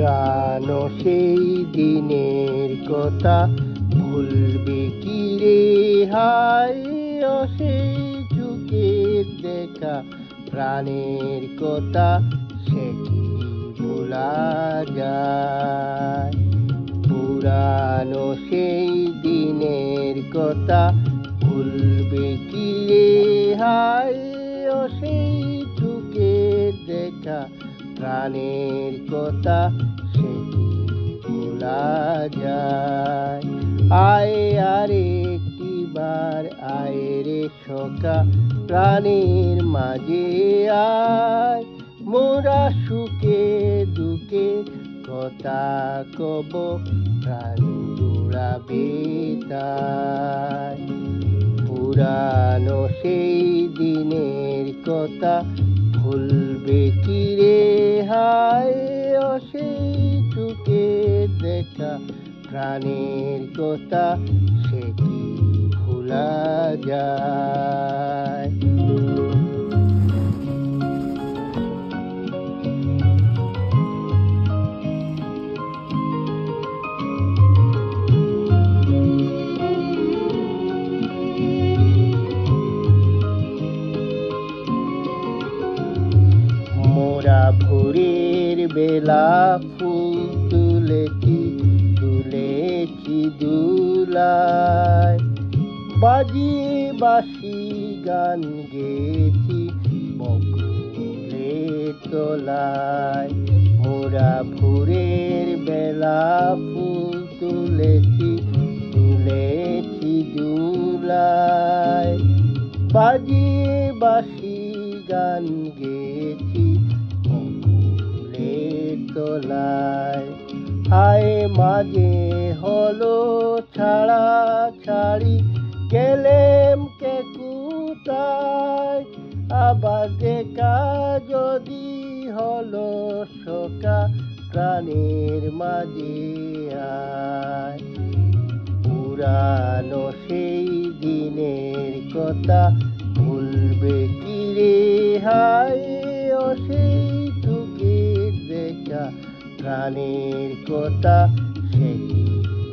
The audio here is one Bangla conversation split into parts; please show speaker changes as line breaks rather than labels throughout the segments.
পুরানো সেই দিনের কথা ভুলবে কি রে হায়, ও সেই যুগের দেখা প্রাণের কথা সে কি ভোলা যায়। পুরানো সেই দিনের কথা ভুলবে কি রে হায়, ও সেই যুগের দেখা প্রাণের কথা সে কি ভোলা যায়। আয় আর একটিবার আয় রে সখা প্রাণের মাঝে আয়, মোরা সুখে দুঃখে কথা কব প্রাণ জুড়াবে তাই। পুরানো সেই দিনের কথা ভুলবে কি রে হায়, ও সেই চোখের দেখা প্রাণের কথা সে কি ভোলা যায়। মোরা ভোরের বেলা ফুল তুলেছি তুলেছি দুলায়, বাজিয়ে বাঁশি গান গেয়েছি বকুলের তলায়। মোরা ভোরের বেলা ফুল তুলেছি তুলেছি দুলায়, বাজিয়ে বাঁশি গান গেয়েছি বকুলের তলায়। হায় মাঝে হলো ছাড়া ছাড়ি গেলেম কে কোথায়, আবার দেখা যদি হলো সখা প্রাণের মাঝে আয়। পুরানো সেই দিনের কথা ভুলবে কি রে হায়, ও সেই চোখের দেখা প্রাণের কথা সে কি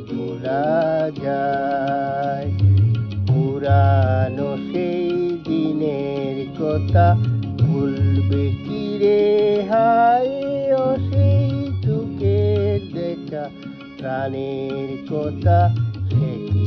ভোলা যায়। পুরানো সেই দিনের কথা ভুলবে কি রে হায়, ও সেই চোখের দেখা প্রাণের কথা সে কি